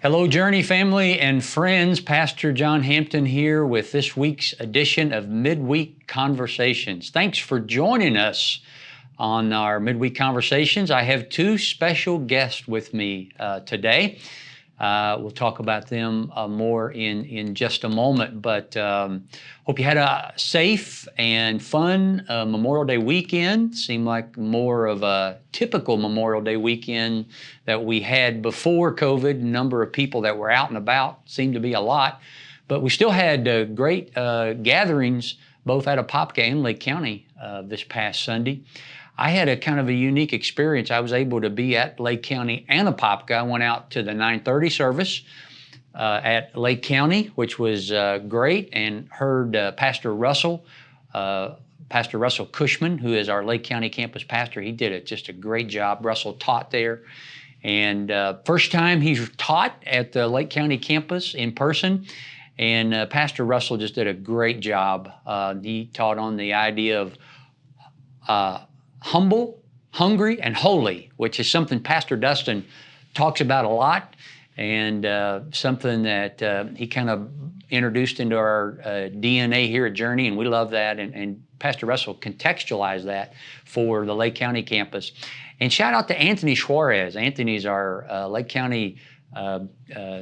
Hello, Journey family and friends. Pastor John Hampton here with this week's edition of Midweek Conversations. Thanks for joining us on our Midweek Conversations. I have two special guests with me today. We'll talk about them more in just a moment, but hope you had a safe and fun Memorial Day weekend. Seemed like more of a typical Memorial Day weekend that we had before COVID. Number of people that were out and about seemed to be a lot, but we still had great gatherings both at Apopka and Lake County this past Sunday. I had a kind of a unique experience. I was able to be at Lake County and Apopka. I went out to the 9:30 service at Lake County, which was great, and heard Pastor Russell Cushman, who is our Lake County campus pastor. He did just a great job. Russell taught there, and first time he's taught at the Lake County campus in person, and Pastor Russell just did a great job. He taught on the idea of humble, hungry, and holy, which is something Pastor Dustin talks about a lot, and something that he kind of introduced into our DNA here at Journey, and we love that, and Pastor Russell contextualized that for the Lake County campus. And shout out to Anthony Suarez. Anthony's our Lake County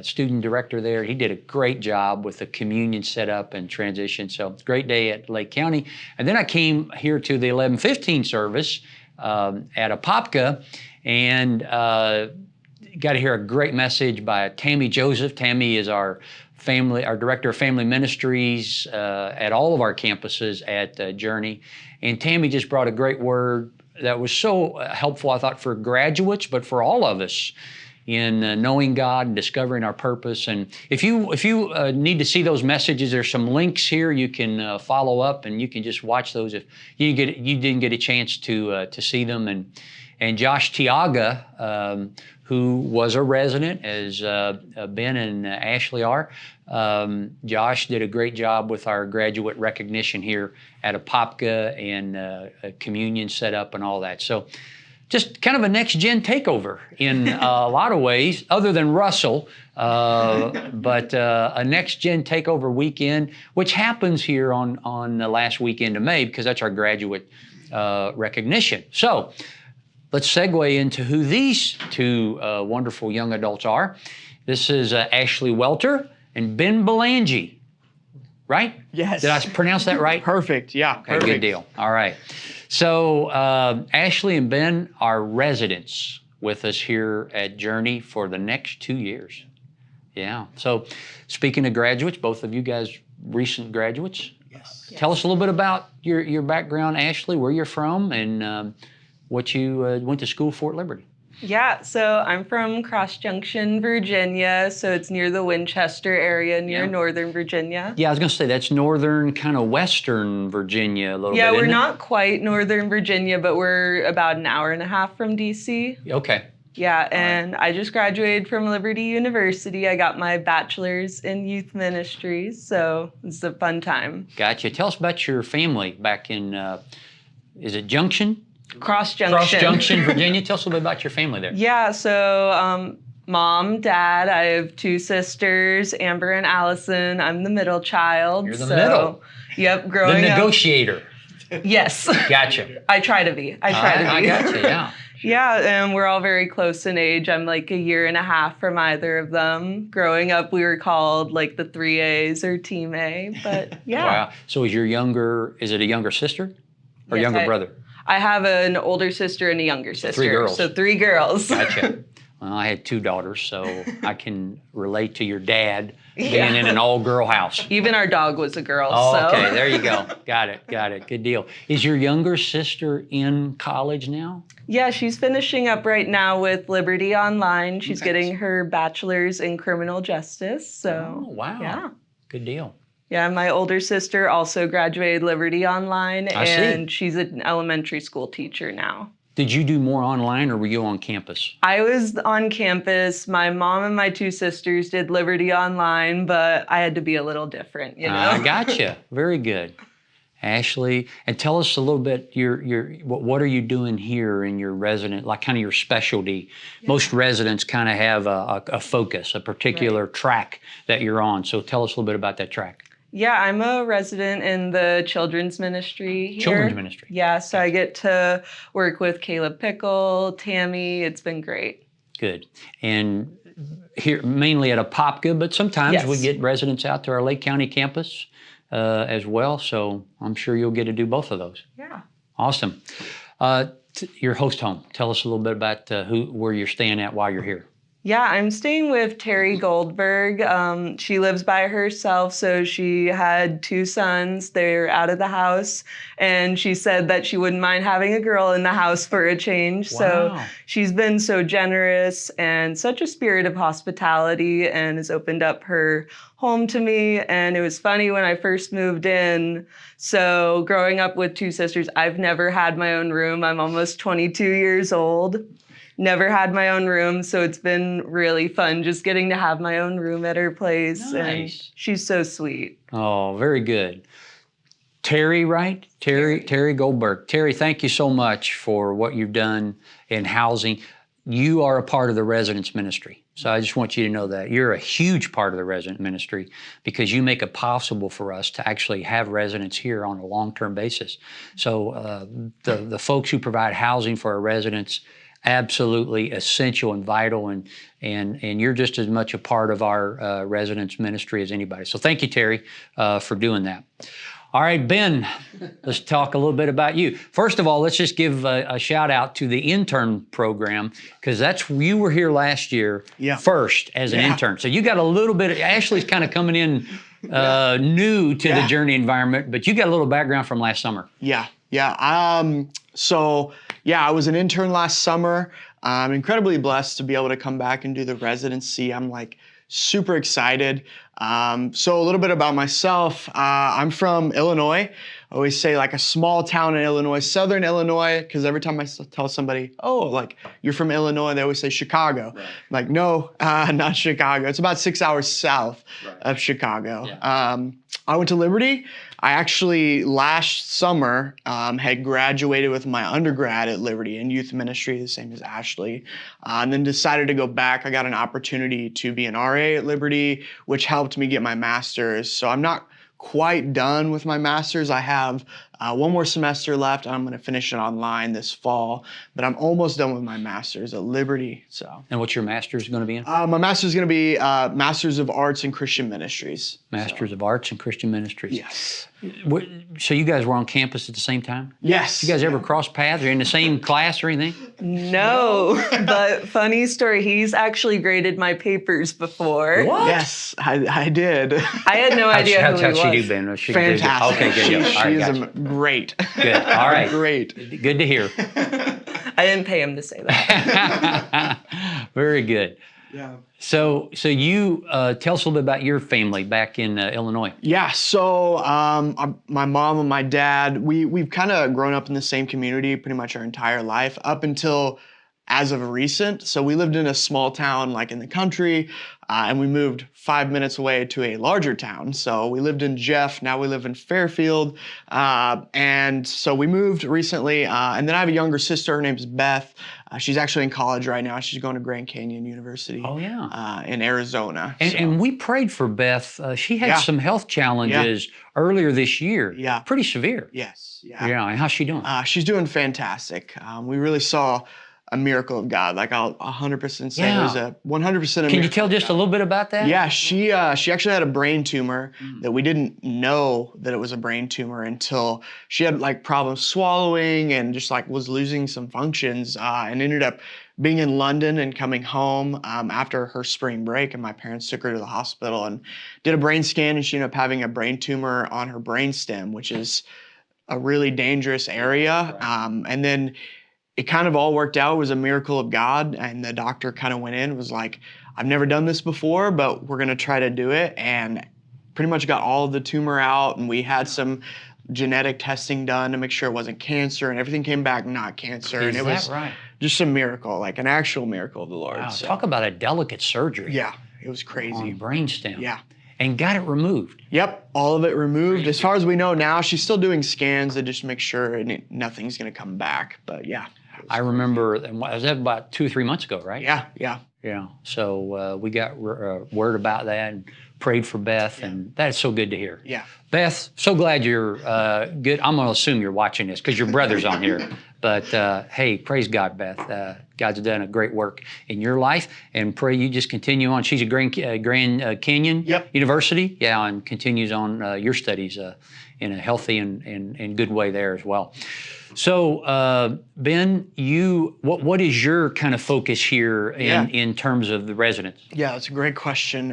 student director there. He did a great job with the communion setup and transition. So great day at Lake County. And then I came here to the 11:15 service at Apopka, and got to hear a great message by Tammy Joseph. Tammy is our director of family ministries at all of our campuses at Journey. And Tammy just brought a great word that was so helpful, I thought, for graduates, but for all of us in knowing God and discovering our purpose. And if you need to see those messages, there's some links here you can follow up, and you can just watch those if you didn't get a chance to see them. And Josh Tiaga, who was a resident, as Ben and Ashley are. Josh did a great job with our graduate recognition here at Apopka and a communion setup and all that. So just kind of a next-gen takeover in a lot of ways, other than Russell, but a next-gen takeover weekend, which happens here on the last weekend of May, because that's our graduate recognition. So let's segue into who these two wonderful young adults are. This is Ashley Welter and Ben Belangee, right? Yes. Did I pronounce that right? Perfect, yeah. Okay, good deal. All right. So Ashley and Ben are residents with us here at Journey for the next 2 years. Yeah. So speaking of graduates, both of you guys recent graduates. Yes. Tell us a little bit about your background, Ashley, where you're from, and what you went to school for at Liberty. Yeah, so I'm from Cross Junction, Virginia, so it's near the Winchester area, near Northern Virginia. Yeah, I was going to say that's northern, kind of western Virginia a little bit. Yeah, we're isn't not quite Northern Virginia, but we're about an hour and a half from DC. Okay. Yeah, and I just graduated from Liberty University. I got my bachelor's in youth ministries, so it's a fun time. Gotcha. Tell us about your family back in, is it Junction? Cross Junction. Cross Junction, Virginia. Tell us a little bit about your family there. Yeah, so mom, dad, I have two sisters, Amber and Allison. I'm the middle child. You're the middle. Yep, growing up. The negotiator. Yes. Gotcha. I try to be. I gotcha, yeah. Yeah, and we're all very close in age. I'm like a year and a half from either of them. Growing up, we were called like the 3As or Team A, but yeah. Wow. So is it a younger sister or Yes, younger brother? I have an older sister and a younger sister. 3 girls. So 3 girls. Gotcha. Well, I had 2 daughters, so I can relate to your dad being in an all-girl house. Even our dog was a girl. Oh, so. okay. There you go. Got it. Good deal. Is your younger sister in college now? Yeah, she's finishing up right now with Liberty Online. She's getting her bachelor's in criminal justice. So, oh, wow. Yeah. Good deal. Yeah, my older sister also graduated Liberty Online, and she's an elementary school teacher now. Did you do more online, or were you on campus? I was on campus. My mom and my 2 sisters did Liberty Online, but I had to be a little different, you know? I gotcha. Very good. Ashley, and tell us a little bit. What are you doing here in your resident, like kind of your specialty? Yeah. Most residents kind of have a focus, a particular track that you're on. So tell us a little bit about that track. Yeah, I'm a resident in the children's ministry here. Children's ministry. Yeah, so I get to work with Caleb Pickle, Tammy. It's been great. Good. And here mainly at Apopka, but sometimes we get residents out to our Lake County campus as well. So I'm sure you'll get to do both of those. Yeah. Awesome. Your host home. Tell us a little bit about where you're staying at while you're here. Yeah, I'm staying with Terry Goldberg. She lives by herself, so she had 2 sons. They're out of the house, and she said that she wouldn't mind having a girl in the house for a change. Wow. So she's been so generous and such a spirit of hospitality and has opened up her home to me. And it was funny when I first moved in. So growing up with 2 sisters, I've never had my own room. I'm almost 22 years old. Never had my own room, so it's been really fun just getting to have my own room at her place. Nice. And she's so sweet. Oh, very good. Terry, right? Terry Goldberg. Terry, thank you so much for what you've done in housing. You are a part of the residence ministry. So I just want you to know that. You're a huge part of the resident ministry because you make it possible for us to actually have residents here on a long-term basis. So the folks who provide housing for our residents, absolutely essential and vital, and you're just as much a part of our residence ministry as anybody. So thank you, Terry, for doing that. All right, Ben, let's talk a little bit about you. First of all, let's just give a shout out to the intern program, because you were here last year first as an intern. So you got a little bit, Ashley's kind of coming in new to the Journey environment, but you got a little background from last summer. Yeah. I was an intern last summer. I'm incredibly blessed to be able to come back and do the residency. I'm like super excited. So a little bit about myself. I'm from Illinois. I always say like a small town in Illinois, Southern Illinois, because every time I tell somebody, oh, like you're from Illinois, they always say Chicago. Right. Like, no, not Chicago. It's about 6 hours south of Chicago. Yeah. I went to Liberty. I actually last summer had graduated with my undergrad at Liberty in youth ministry, the same as Ashley, and then decided to go back. I got an opportunity to be an RA at Liberty, which helped me get my master's. So I'm not quite done with my master's. I have one more semester left. I'm going to finish it online this fall, but I'm almost done with my master's at Liberty. So. And what's your master's going to be in? My master's is going to be Master's of Arts in Christian Ministries. Master's of Arts in Christian Ministries. Yes. So you guys were on campus at the same time? Yes. You guys ever cross paths or in the same class or anything? No, but funny story, he's actually graded my papers before. What? Yes, I did. I had no idea who he was. How's she do, Ben? Fantastic. Okay, good. She is great. Good. All right. Great. Good to hear. I didn't pay him to say that. Very good. Yeah. So you tell us a little bit about your family back in Illinois. Yeah. So my mom and my dad, we've kind of grown up in the same community pretty much our entire life up until as of recent. So we lived in a small town like in the country, and we moved 5 minutes away to a larger town. So we lived in Jeff, now we live in Fairfield. And so we moved recently, and then I have a younger sister, her name's Beth. She's actually in college right now. She's going to Grand Canyon University in Arizona. And we prayed for Beth. She had some health challenges earlier this year. Yeah. Pretty severe. Yes. Yeah. And how's she doing? She's doing fantastic. We really saw a miracle of God. Like I'll 100% say it was a 100% a miracle. Can you tell just a little bit about that? Yeah, she actually had a brain tumor that we didn't know that it was a brain tumor until she had like problems swallowing and just like was losing some functions and ended up being in London and coming home after her spring break, and my parents took her to the hospital and did a brain scan, and she ended up having a brain tumor on her brainstem, which is a really dangerous area. And then it kind of all worked out. It was a miracle of God. And the doctor kind of went in and was like, I've never done this before, but we're going to try to do it. And pretty much got all of the tumor out. And we had some genetic testing done to make sure it wasn't cancer. And everything came back not cancer. Is and it was just a miracle, like an actual miracle of the Lord. Wow, so, talk about a delicate surgery. Yeah, it was crazy. On brainstem. Yeah. and got it removed. Yep, all of it removed. As far as we know now, she's still doing scans to just make sure nothing's going to come back. But yeah. I remember, was that about 2 or 3 months ago, right? Yeah. Yeah. So we got word about that and prayed for Beth, and that's so good to hear. Yeah. Beth, so glad you're good. I'm going to assume you're watching this because your brother's on here. But hey, praise God, Beth. God's done a great work in your life, and pray you just continue on. She's at Grand Canyon University, and continues on your studies in a healthy and good way there as well. So, Ben, what is your kind of focus here in terms of the residents? Yeah, that's a great question.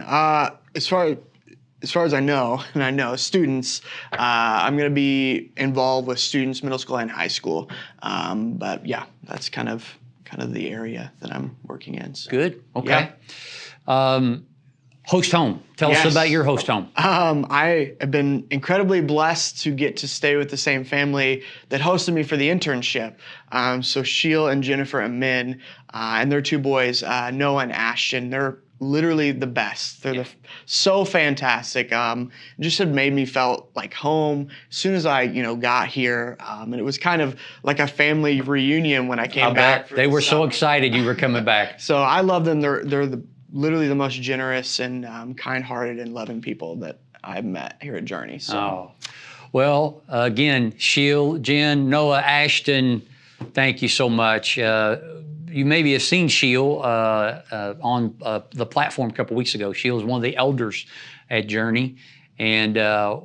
As far as I know, and I know students, I'm going to be involved with students, middle school and high school. But yeah, that's kind of the area that I'm working in. So. Good. Okay. Yeah. Host home. Tell us about your host home. I have been incredibly blessed to get to stay with the same family that hosted me for the internship. So Sheil and Jennifer and Min, and their 2 boys, Noah and Ashton, they're literally the best. They're so fantastic. Just have made me felt like home as soon as I, got here. And it was kind of like a family reunion when I came back. They were so excited you were coming back. So I love them. They're literally the most generous and kind-hearted and loving people that I've met here at Journey. So. Well, again, Sheil, Jen, Noah, Ashton, thank you so much. You maybe have seen Sheil on the platform a couple weeks ago. Sheil is one of the elders at Journey, and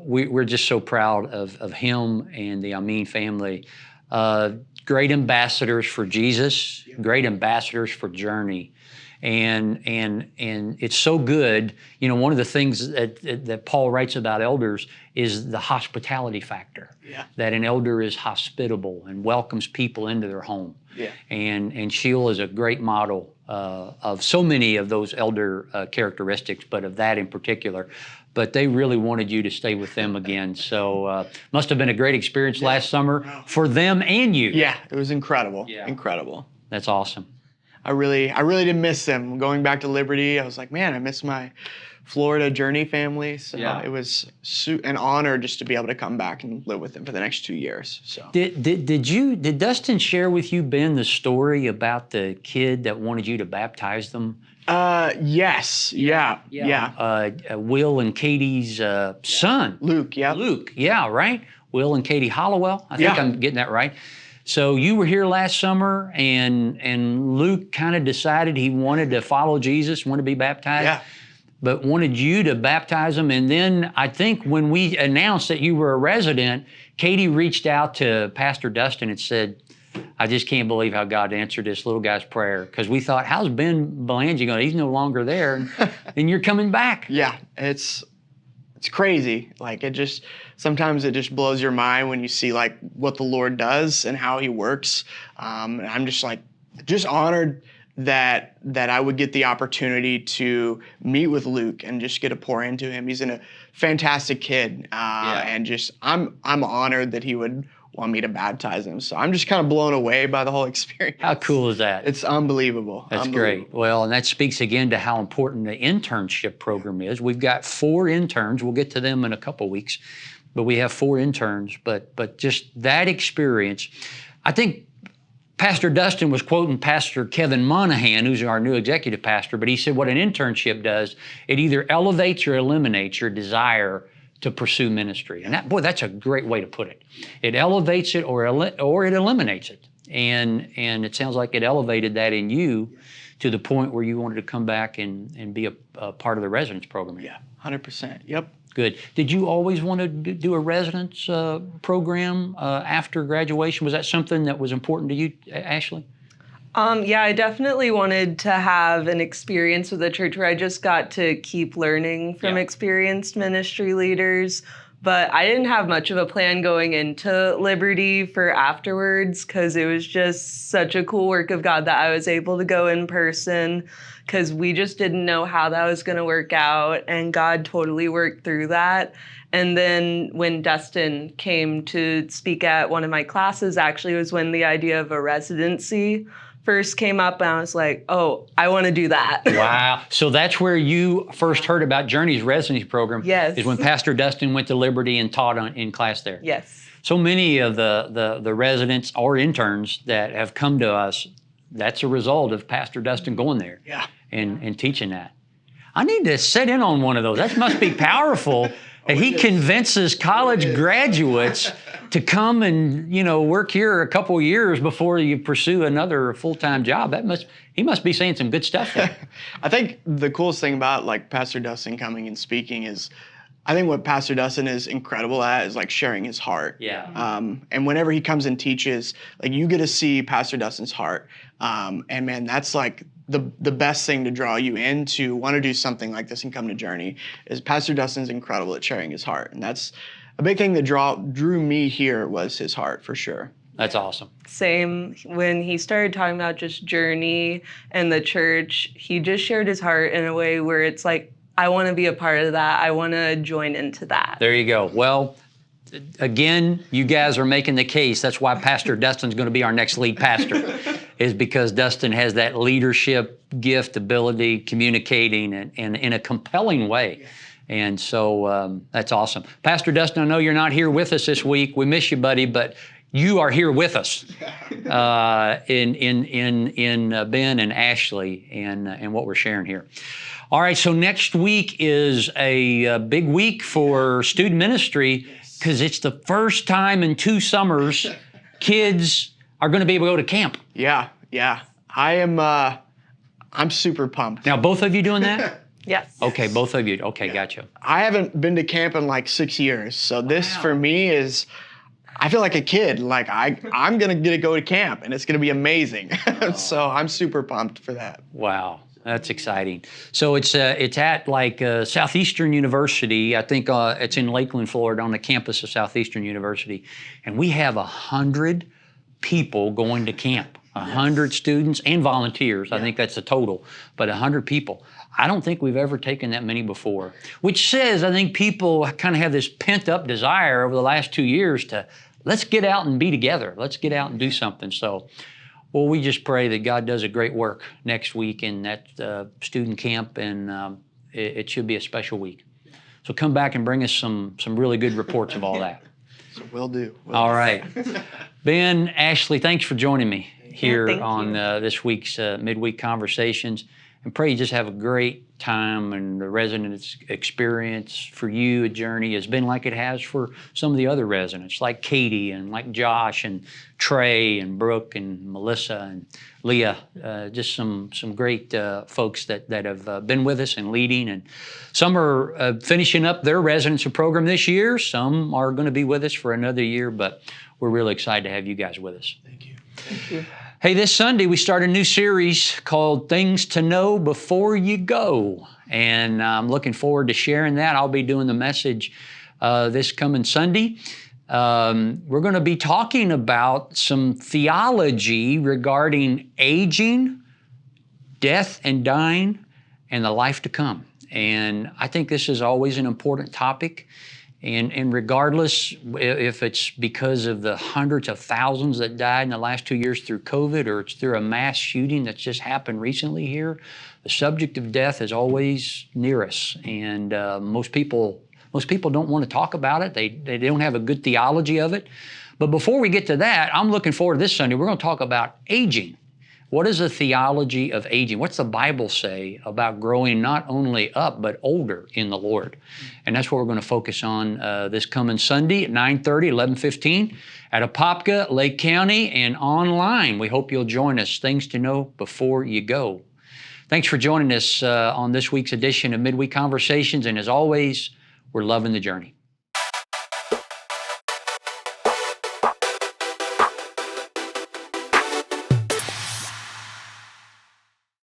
we're just so proud of him and the Amin family. Great ambassadors for Jesus, great ambassadors for Journey. And it's so good. One of the things that Paul writes about elders is the hospitality factor. Yeah. That an elder is hospitable and welcomes people into their home. Yeah. And Sheil is a great model of so many of those elder characteristics, but of that in particular. But they really wanted you to stay with them again. So must have been a great experience last summer for them and you. Yeah, it was incredible. Yeah. Incredible. That's awesome. I really did miss them. Going back to Liberty, I was like, man, I miss my Florida Journey family. So it was an honor just to be able to come back and live with them for the next 2 years. So did Dustin share with you, Ben, the story about the kid that wanted you to baptize them? Yes. Yeah. Will and Katie's son. Luke. Yeah. Luke. Yeah. Right. Will and Katie Hollowell. I think I'm getting that right. So you were here last summer, and Luke kind of decided he wanted to follow Jesus, wanted to be baptized, but wanted you to baptize him. And then I think when we announced that you were a resident, Katie reached out to Pastor Dustin and said, I just can't believe how God answered this little guy's prayer, because we thought, how's Ben Belangee going? He's no longer there, and you're coming back. Yeah, it's crazy. Like sometimes it just blows your mind when you see like what the Lord does and how He works. And I'm just honored that I would get the opportunity to meet with Luke and just get to pour into him. He's a fantastic kid, and just I'm honored that he would want me to baptize him. So I'm just kind of blown away by the whole experience. How cool is that? It's unbelievable. That's great. Well, and that speaks again to how important the internship program is. We've got 4 interns. We'll get to them in a couple weeks, but we have 4 interns. But just that experience, I think Pastor Dustin was quoting Pastor Kevin Monahan, who's our new executive pastor, but he said what an internship does, it either elevates or eliminates your desire to pursue ministry. And that's a great way to put it. It elevates it or it eliminates it. And it sounds like it elevated that in you to the point where you wanted to come back and be a part of the residence program. Yeah, 100%. Yep. Good. Did you always want to do a residence program after graduation? Was that something that was important to you, Ashley? Yeah, I definitely wanted to have an experience with a church where I just got to keep learning from experienced ministry leaders. But I didn't have much of a plan going into Liberty for afterwards, because it was just such a cool work of God that I was able to go in person, because we just didn't know how that was going to work out, and God totally worked through that. And then when Dustin came to speak at one of my classes, actually was when the idea of a residency first came up, and I was like, oh, I want to do that. Wow. So that's where you first heard about Journey's residency program. Yes. Is when Pastor Dustin went to Liberty and taught in class there. Yes. So many of the residents or interns that have come to us, that's a result of Pastor Dustin going there and teaching that. I need to sit in on one of those. That must be powerful. And he convinces college graduates to come and, work here a couple of years before you pursue another full-time job. He must be saying some good stuff there. I think the coolest thing about like Pastor Dustin coming and speaking is, I think what Pastor Dustin is incredible at is like sharing his heart. Yeah. And whenever he comes and teaches, like you get to see Pastor Dustin's heart. And man, that's like the best thing to draw you in to want to do something like this and come to Journey is Pastor Dustin's incredible at sharing his heart. And that's a big thing that drew me here was his heart for sure. That's awesome. Same. When he started talking about just Journey and the church, he just shared his heart in a way where it's like, I want to be a part of that. I want to join into that. There you go. Well, again, you guys are making the case. That's why Pastor Dustin's going to be our next lead pastor, is because Dustin has that leadership gift, ability, communicating and in a compelling way. And so that's awesome. Pastor Dustin, I know you're not here with us this week. We miss you, buddy, but you are here with us in Ben and Ashley and what we're sharing here. All right, so next week is a big week for student ministry because it's the first time in 2 summers kids are going to be able to go to camp. Yeah. I'm super pumped. Now, both of you doing that? Yes. Okay, both of you. Okay, gotcha. I haven't been to camp in like 6 years, so this for me is, I feel like a kid. Like I'm gonna get to go to camp, and it's gonna be amazing. So I'm super pumped for that. Wow. That's exciting. So it's at like Southeastern University. I think it's in Lakeland, Florida, on the campus of Southeastern University, and we have 100 people going to camp. 100 students and volunteers. I think that's the total, but 100 people. I don't think we've ever taken that many before, which says I think people kind of have this pent-up desire over the last 2 years to let's get out and be together. Let's get out and do something. So. Well, we just pray that God does a great work next week in that student camp, and it should be a special week. So come back and bring us some really good reports of all that. So will do. All right. Ben, Ashley, thanks for joining me here on this week's Midweek Conversations. And pray you just have a great time, and the residence experience for you at Journey has been like it has for some of the other residents, like Katie and like Josh and Trey and Brooke and Melissa and Leah. Just some great folks that have been with us and leading. And some are finishing up their residency program this year. Some are going to be with us for another year, but we're really excited to have you guys with us. Thank you. Thank you. Hey, this Sunday we start a new series called Things to Know Before You Go. And I'm looking forward to sharing that. I'll be doing the message this coming Sunday. We're going to be talking about some theology regarding aging, death and dying, and the life to come. And I think this is always an important topic. And regardless if it's because of the hundreds of thousands that died in the last 2 years through COVID, or it's through a mass shooting that's just happened recently here, the subject of death is always near us. And most people don't want to talk about it. They don't have a good theology of it. But before we get to that, I'm looking forward to this Sunday. We're going to talk about aging. What is the theology of aging? What's the Bible say about growing not only up, but older in the Lord? And that's what we're going to focus on this coming Sunday at 9:30, 11:15 at Apopka, Lake County, and online. We hope you'll join us. Things to know before you go. Thanks for joining us on this week's edition of Midweek Conversations. And as always, we're loving the journey.